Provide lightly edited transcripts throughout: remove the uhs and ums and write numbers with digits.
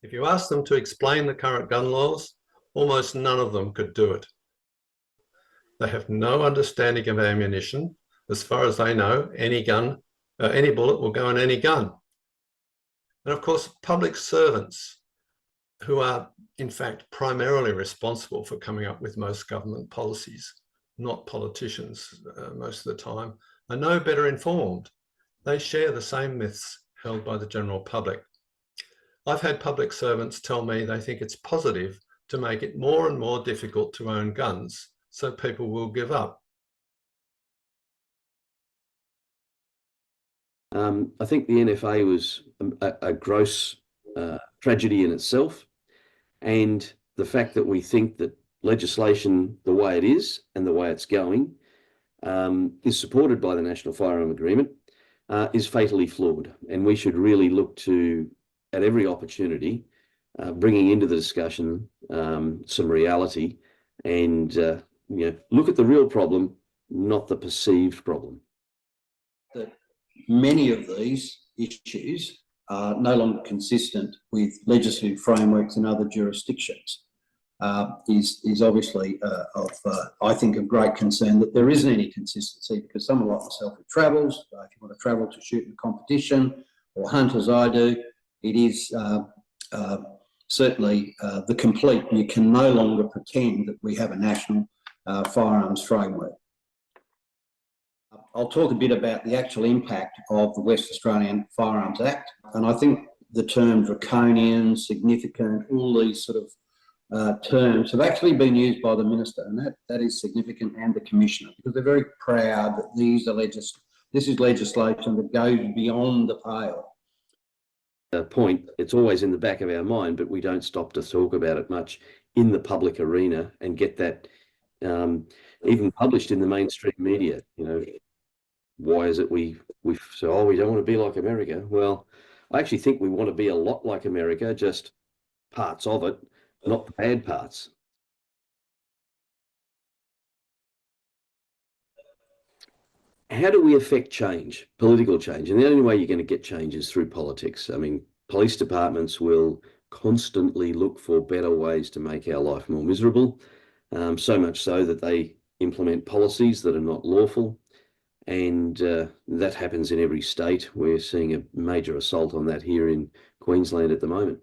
If you ask them to explain the current gun laws, almost none of them could do it. They have no understanding of ammunition. As far as they know, any bullet will go in any gun. And of course, public servants, who are in fact primarily responsible for coming up with most government policies, not politicians most of the time, are no better informed. They share the same myths held by the general public. I've had public servants tell me they think it's positive to make it more and more difficult to own guns, so people will give up. I think the NFA was a gross tragedy in itself, and the fact that we think that legislation, the way it is and the way it's going, is supported by the National Firearm Agreement, is fatally flawed. And we should really look to, at every opportunity, bringing into the discussion some reality and look at the real problem, not the perceived problem. That many of these issues are no longer consistent with legislative frameworks in other jurisdictions. Is obviously I think, of great concern that there isn't any consistency, because someone like myself who travels, if you want to travel to shoot in a competition or hunt as I do, it is certainly the complete. You can no longer pretend that we have a national firearms framework. I'll talk a bit about the actual impact of the West Australian Firearms Act, and I think the term draconian, significant, all these sort of terms have actually been used by the Minister, and that is significant, and the Commissioner, because they're very proud that this is legislation that goes beyond the pale. Point, it's always in the back of our mind, but we don't stop to talk about it much in the public arena and get that even published in the mainstream media. Why is it we say, oh, we don't want to be like America? Well, I actually think we want to be a lot like America, just parts of it, not the bad parts. How do we affect change, political change? And the only way you're going to get change is through politics. I mean, police departments will constantly look for better ways to make our life more miserable, so much so that they implement policies that are not lawful. And that happens in every state. We're seeing a major assault on that here in Queensland at the moment.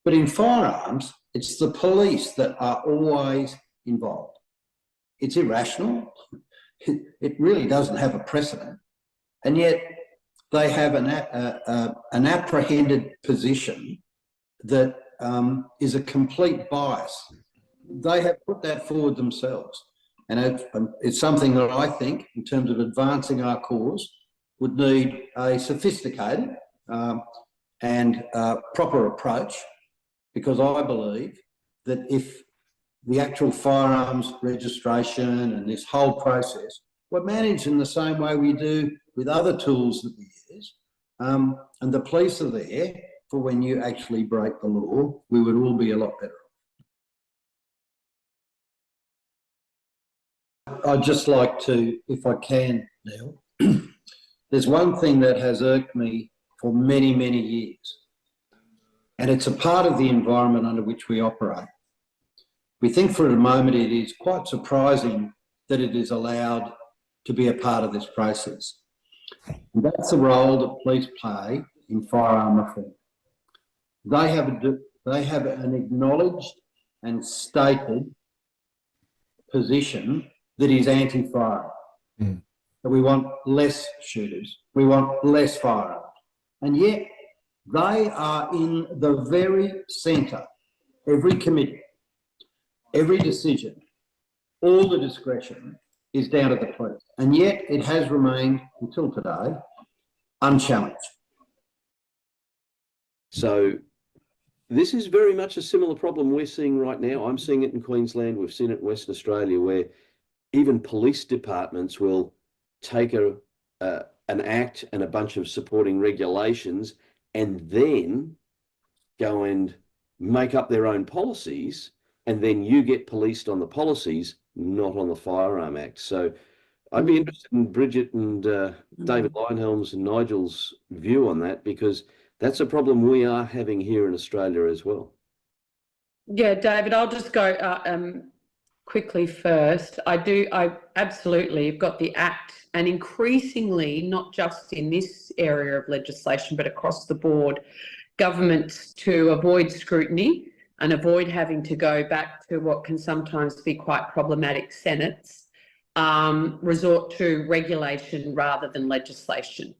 But in firearms, it's the police that are always involved. It's irrational. It really doesn't have a precedent. And yet they have an apprehended position that is a complete bias. They have put that forward themselves. And it's something that I think, in terms of advancing our cause, would need a sophisticated and proper approach, because I believe that if the actual firearms registration and this whole process were managed in the same way we do with other tools that we use, and the police are there for when you actually break the law, we would all be a lot better. I'd just like to, if I can, Neil, there's one thing that has irked me for many, many years, and it's a part of the environment under which we operate. We think for a moment it is quite surprising that it is allowed to be a part of this process. And that's the role that police play in firearm reform. They have an acknowledged and stated position that is anti-firearm. That we want less shooters, we want less firearms. And yet they are in the very centre. Every committee, every decision, all the discretion is down to the police. And yet it has remained, until today, unchallenged. So this is very much a similar problem we're seeing right now. I'm seeing it in Queensland. We've seen it in Western Australia, where even police departments will take an act and a bunch of supporting regulations and then go and make up their own policies, and then you get policed on the policies, not on the Firearm Act. So I'd be interested in Bridget and David Leyonhjelm's and Nigel's view on that, because That's a problem we are having here in Australia as well. Yeah, David, I'll just go quickly first. I absolutely have got the Act, and increasingly, not just in this area of legislation, but across the board, governments to avoid scrutiny and avoid having to go back to what can sometimes be quite problematic senates, resort to regulation rather than legislation.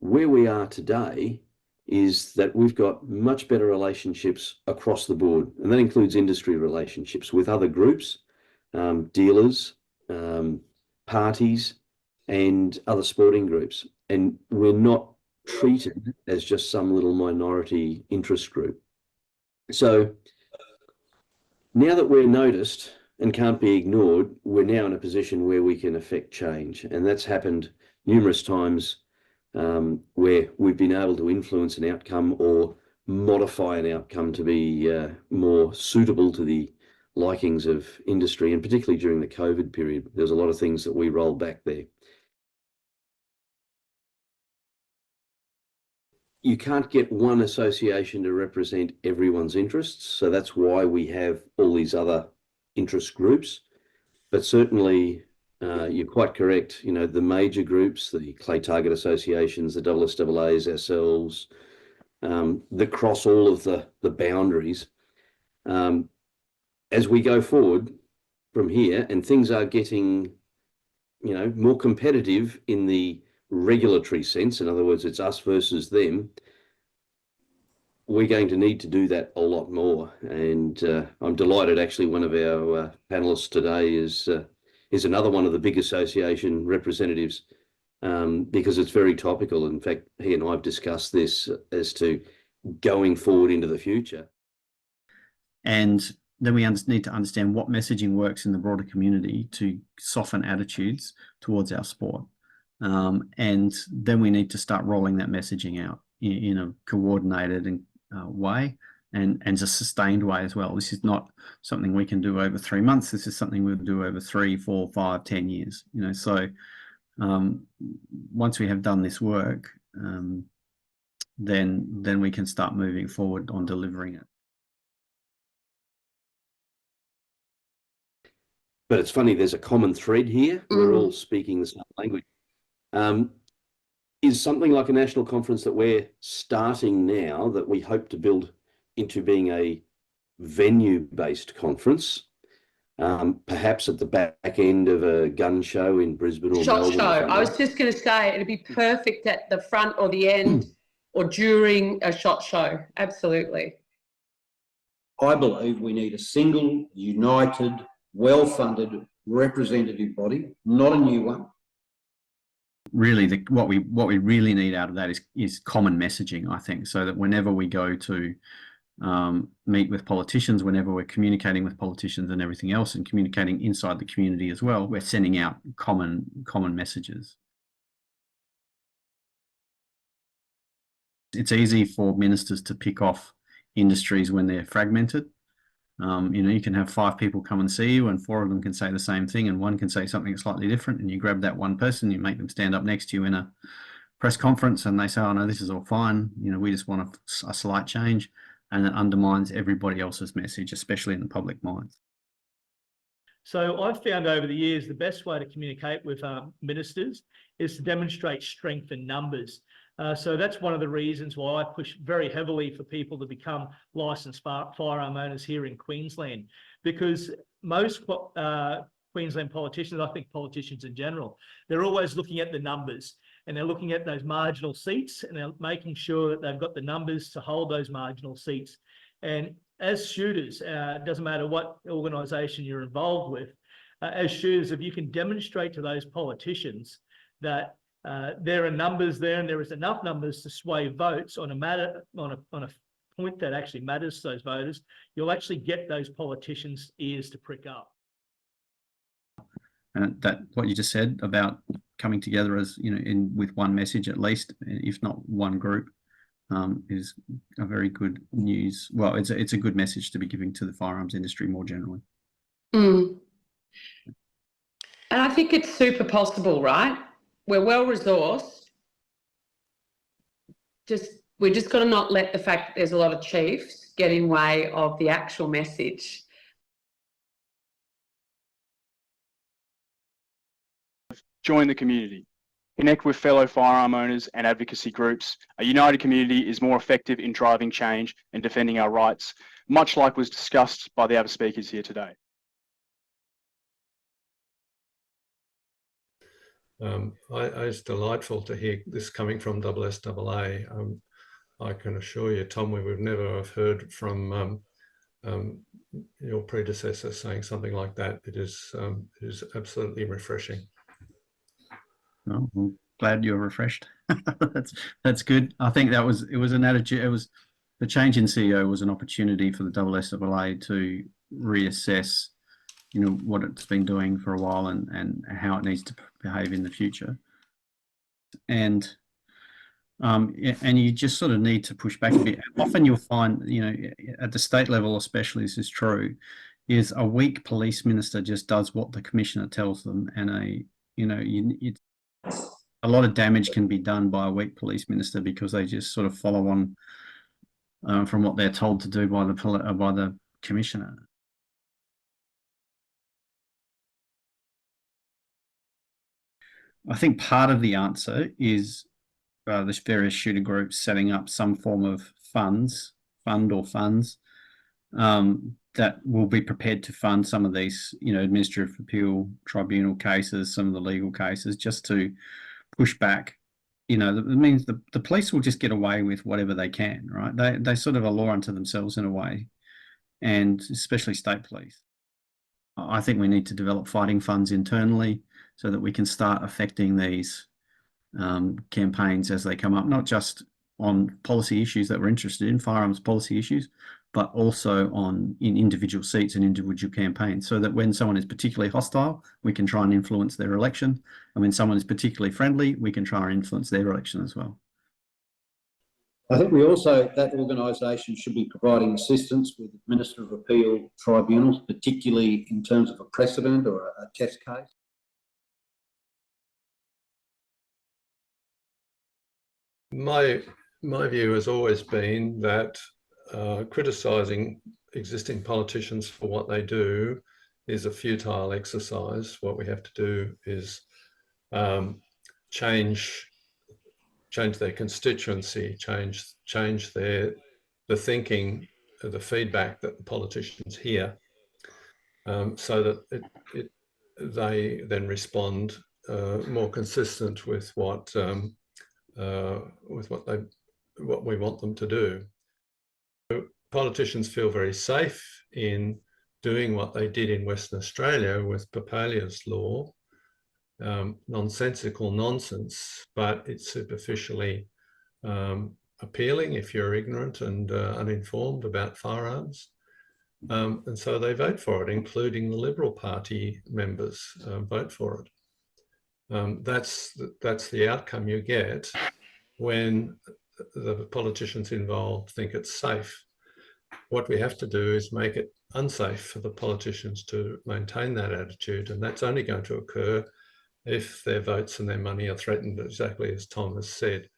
Where we are today is that we've got much better relationships across the board, and that includes industry relationships with other groups, dealers, parties, and other sporting groups. And we're not treated as just some little minority interest group. So now that we're noticed and can't be ignored, we're now in a position where we can affect change. And that's happened numerous times, where we've been able to influence an outcome or modify an outcome to be more suitable to the likings of industry, and particularly during the COVID period, there's a lot of things that we rolled back there. You can't get one association to represent everyone's interests, so that's why we have all these other interest groups. But certainly, you're quite correct. You know, the major groups, the clay target associations, the SSAAs, ourselves, that cross all of the boundaries. As we go forward from here, and things are getting, you know, more competitive in the regulatory sense, in other words, it's us versus them, we're going to need to do that a lot more. And I'm delighted, actually, one of our panelists today is another one of the big association representatives, because it's very topical. In fact, he and I have discussed this as to going forward into the future. And then we need to understand what messaging works in the broader community to soften attitudes towards our sport. And then we need to start rolling that messaging out in a coordinated and way, and a sustained way as well. This is not something we can do over 3 months. This is something we'll do over 3, 4, 5, 10 years. You know, so once we have done this work, then we can start moving forward on delivering it. But it's funny, there's a common thread here. We're all speaking the same language. Is something like a national conference that we're starting now, that we hope to build into being a venue-based conference, perhaps at the back end of a gun show in Brisbane or Shot Melbourne? show. I was just going to say, it'd be perfect at the front or the end or during a shot show. Absolutely. I believe we need a single, united, well-funded representative body, not a new one. Really, what we really need out of that is common messaging, I think, so that whenever we go to meet with politicians, whenever we're communicating with politicians and everything else, and communicating inside the community as well, we're sending out common messages. It's easy for ministers to pick off industries when they're fragmented. You know, you can have 5 people come and see you, and 4 of them can say the same thing, and one can say something slightly different, and you grab that one person, you make them stand up next to you in a press conference, and they say, oh no, this is all fine, you know, we just want a slight change, and it undermines everybody else's message, especially in the public minds. So I've found over the years the best way to communicate with ministers is to demonstrate strength in numbers. So that's one of the reasons why I push very heavily for people to become licensed firearm owners here in Queensland, because most Queensland politicians, I think politicians in general, they're always looking at the numbers, and they're looking at those marginal seats, and they're making sure that they've got the numbers to hold those marginal seats. And as shooters, it doesn't matter what organisation you're involved with, as shooters, if you can demonstrate to those politicians that there are numbers there, and there is enough numbers to sway votes on a matter, on a point that actually matters to those voters, you'll actually get those politicians' ears to prick up. And that what you just said about coming together as, you know, with one message at least, if not one group, is a very good news. Well, it's a good message to be giving to the firearms industry more generally. And I think it's super possible, right? We're well resourced. We're just got to not let the fact that there's a lot of chiefs get in way of the actual message. Join the community. Connect with fellow firearm owners and advocacy groups. A united community is more effective in driving change and defending our rights, much like was discussed by the other speakers here today. It's delightful to hear this coming from SSAA. I can assure you, Tom, we would never have heard from your predecessor saying something like that. It is absolutely refreshing. Oh, well, glad you're refreshed. That's good. I think it was an attitude. It was the change in CEO was an opportunity for the SSAA to reassess, what it's been doing for a while and how it needs to behave in the future. And you just sort of need to push back a bit. Often you'll find, at the state level especially, this is true, is a weak police minister just does what the commissioner tells them, and a lot of damage can be done by a weak police minister because they just sort of follow on from what they're told to do by the commissioner. I think part of the answer is the various shooter groups setting up some form of fund that will be prepared to fund some of these, administrative appeal tribunal cases, some of the legal cases, just to push back. It means the police will just get away with whatever they can, right? They sort of a law unto themselves in a way, and especially state police. I think we need to develop fighting funds internally so that we can start affecting these campaigns as they come up, not just on policy issues that we're interested in, firearms policy issues, but also in individual seats and individual campaigns, so that when someone is particularly hostile, we can try and influence their election. And when someone is particularly friendly, we can try and influence their election as well. I think that organisation should be providing assistance with administrative appeal tribunals, particularly in terms of a precedent or a test case. My view has always been that criticising existing politicians for what they do is a futile exercise. What we have to do is change their constituency, change the thinking, the feedback that the politicians hear, so that they then respond more consistent with what we want them to do. So politicians feel very safe in doing what they did in Western Australia with Papalia's law. Nonsensical nonsense, but it's superficially appealing if you're ignorant and uninformed about firearms. And so they vote for it, including the Liberal Party members vote for it. That's the outcome you get when the politicians involved think it's safe. What we have to do is make it unsafe for the politicians to maintain that attitude, and that's only going to occur if their votes and their money are threatened, exactly as Tom has said.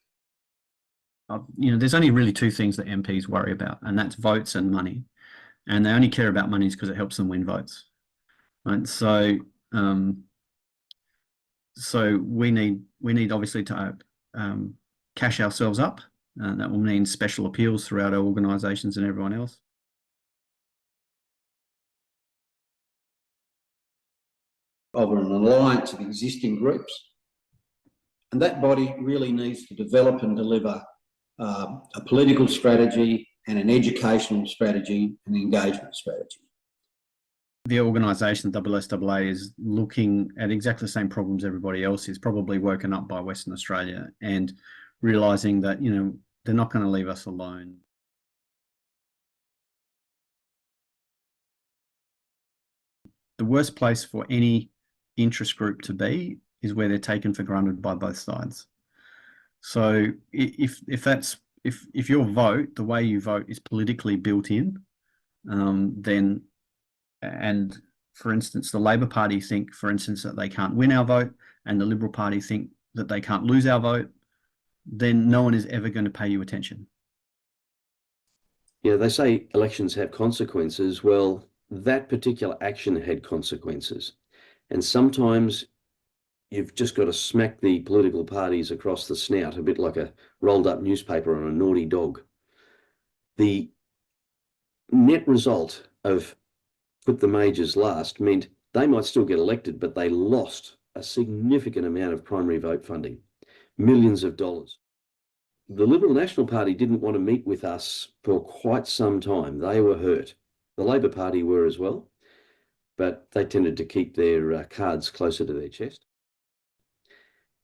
There's only really two things that MPs worry about, and that's votes and money. And they only care about money because it helps them win votes. Right? So we need obviously to cash ourselves up. That will mean special appeals throughout our organisations and everyone else. Of an alliance of existing groups. And that body really needs to develop and deliver a political strategy and an educational strategy and engagement strategy. The organisation, SSAA, is looking at exactly the same problems everybody else is, probably woken up by Western Australia and realising that, they're not going to leave us alone. The worst place for any interest group to be is where they're taken for granted by both sides. So if your vote, the way you vote, is politically built in, then and for instance, the Labor Party think, for instance, that they can't win our vote, and the Liberal Party think that they can't lose our vote, then no one is ever going to pay you attention. Yeah, they say elections have consequences. Well, that particular action had consequences. And sometimes you've just got to smack the political parties across the snout, a bit like a rolled up newspaper on a naughty dog. The net result of put the majors last meant they might still get elected, but they lost a significant amount of primary vote funding, millions of dollars. The Liberal National Party didn't want to meet with us for quite some time. They were hurt. The Labor Party were as well, but they tended to keep their cards closer to their chest.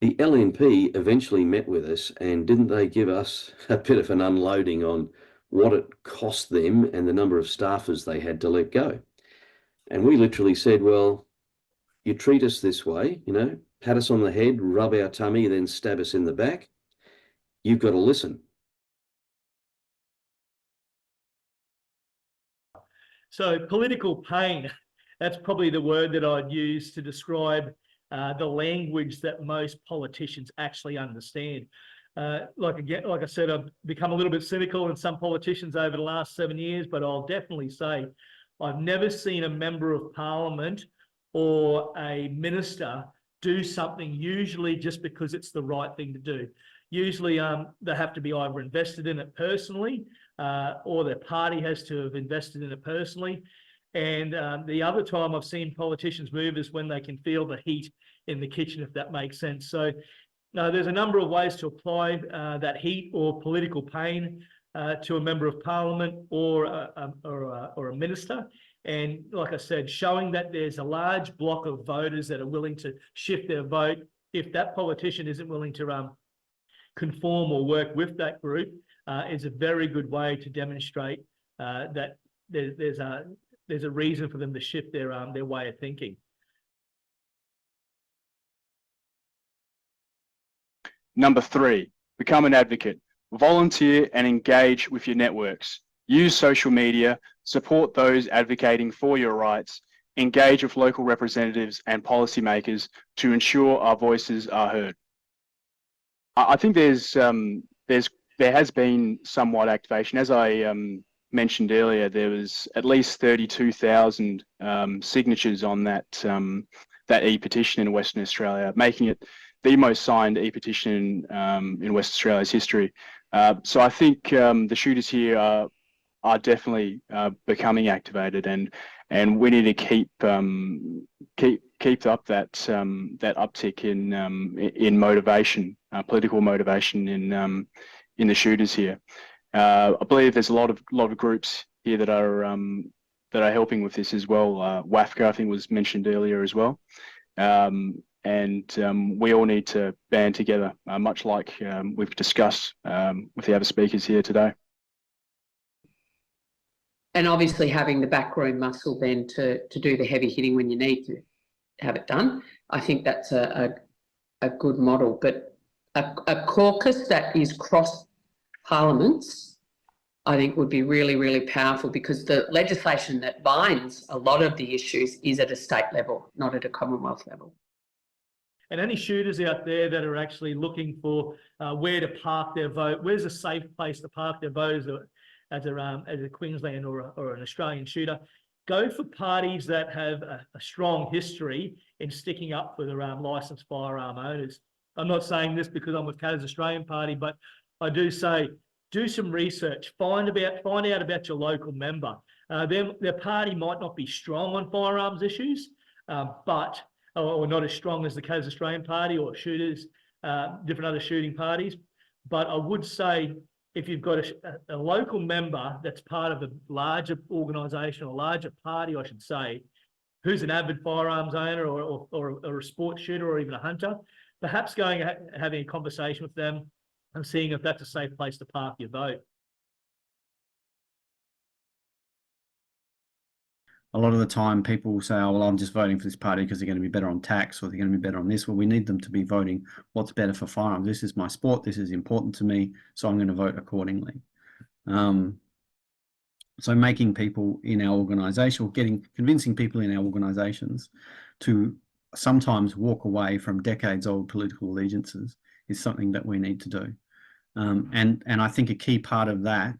The LNP eventually met with us, and didn't they give us a bit of an unloading on what it cost them and the number of staffers they had to let go? And we literally said, well, you treat us this way, you know, pat us on the head, rub our tummy, then stab us in the back. You've got to listen. So political pain, that's probably the word that I'd use to describe the language that most politicians actually understand. Like I said, I've become a little bit cynical in some politicians over the last 7 years, but I'll definitely say I've never seen a member of parliament or a minister do something usually just because it's the right thing to do. Usually they have to be either invested in it personally or their party has to have invested in it personally. And the other time I've seen politicians move is when they can feel the heat in the kitchen, if that makes sense. So there's a number of ways to apply that heat or political pain to a member of parliament or a minister. And like I said, showing that there's a large block of voters that are willing to shift their vote. If that politician isn't willing to conform or work with that group, is a very good way to demonstrate that there's a reason for them to shift their way of thinking. Number 3, become an advocate. Volunteer and engage with your networks. Use social media, support those advocating for your rights, engage with local representatives and policymakers to ensure our voices are heard. I think there has been somewhat activation. As I mentioned earlier, there was at least 32,000 signatures on that e-petition in Western Australia, making it the most signed e-petition in West Australia's history. So I think the shooters here are definitely becoming activated, and we need to keep up that uptick in motivation, political motivation in the shooters here. I believe there's a lot of groups here that are helping with this as well. WAFCA, I think, was mentioned earlier as well. And we all need to band together, much like we've discussed with the other speakers here today. And obviously having the backroom muscle then to do the heavy hitting when you need to have it done. I think that's a good model. But a caucus that is cross parliaments, I think would be really, really powerful, because the legislation that binds a lot of the issues is at a state level, not at a Commonwealth level. And any shooters out there that are actually looking for where to park their vote, where's a safe place to park their vote as a Queensland or an Australian shooter, go for parties that have a strong history in sticking up for their licensed firearm owners. I'm not saying this because I'm with Canada's Australian Party, but I do say do some research, find out about your local member. Their party might not be strong on firearms issues, but or not as strong as the Canada's Australian Party or shooters, different other shooting parties. But I would say if you've got a local member that's part of a larger organisation, or larger party, I should say, who's an avid firearms owner or a sports shooter or even a hunter, perhaps going and having a conversation with them and seeing if that's a safe place to park your vote. A lot of the time people will say, oh, well, I'm just voting for this party because they're going to be better on tax, or they're going to be better on this. Well, we need them to be voting what's better for firearms. This is my sport. This is important to me, so I'm going to vote accordingly. So making people in our organisation, or convincing people in our organisations to sometimes walk away from decades-old political allegiances is something that we need to do. And I think a key part of that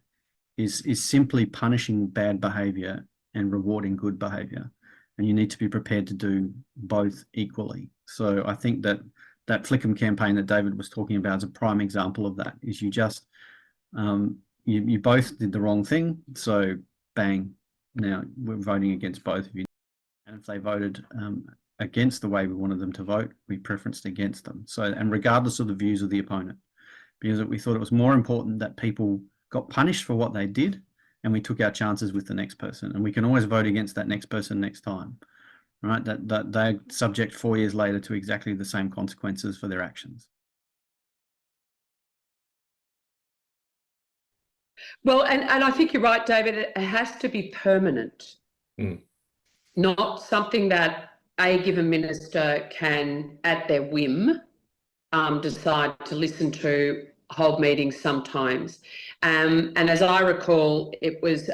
is simply punishing bad behaviour and rewarding good behaviour. And you need to be prepared to do both equally. So I think that Flickham campaign that David was talking about is a prime example of that. Is you just you both did the wrong thing, so bang, now we're voting against both of you. And if they voted against the way we wanted them to vote, we preferenced against them. So, and regardless of the views of the opponent, because we thought it was more important that people got punished for what they did, and we took our chances with the next person. And we can always vote against that next person next time, right? That they're subject 4 years later to exactly the same consequences for their actions. Well, and I think you're right, David. It has to be permanent, not something that a given minister can, at their whim, decide to listen to, hold meetings sometimes. And as I recall, it was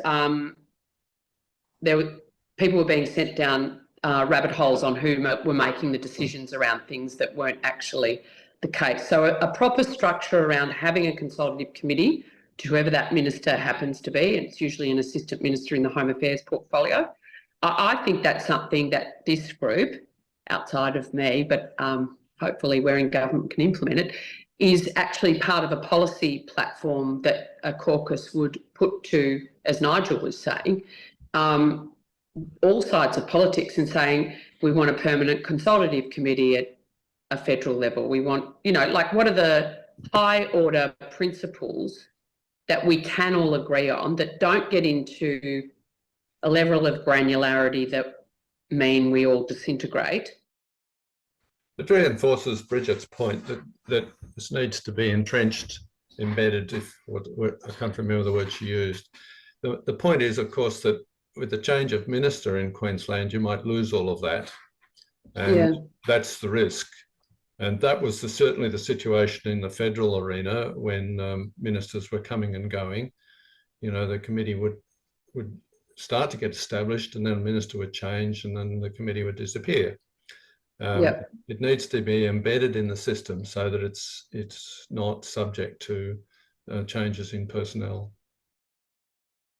people were being sent down rabbit holes on who were making the decisions around things that weren't actually the case. So a proper structure around having a consultative committee to whoever that minister happens to be, and it's usually an assistant minister in the Home Affairs portfolio. I think that's something that this group, outside of me, but hopefully we're in government, can implement it, is actually part of a policy platform that a caucus would put to, as Nigel was saying, all sides of politics and saying, we want a permanent consultative committee at a federal level. We want, like, what are the high order principles that we can all agree on that don't get into a level of granularity that mean we all disintegrate. It reinforces Bridget's point that this needs to be entrenched, embedded, I can't remember the word she used. The point is, of course, that with the change of minister in Queensland, you might lose all of that. And that's the risk. And that was certainly the situation in the federal arena when ministers were coming and going. The committee would start to get established, and then a minister would change, and then the committee would disappear. It needs to be embedded in the system so that it's not subject to changes in personnel.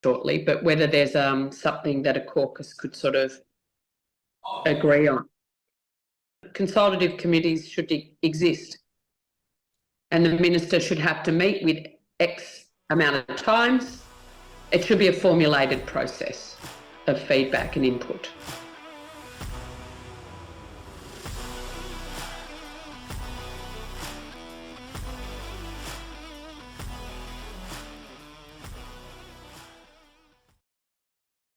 Shortly, but whether there's something that a caucus could sort of agree on. Consultative committees should exist, and the minister should have to meet with X amount of times. It should be a formulated process of feedback and input.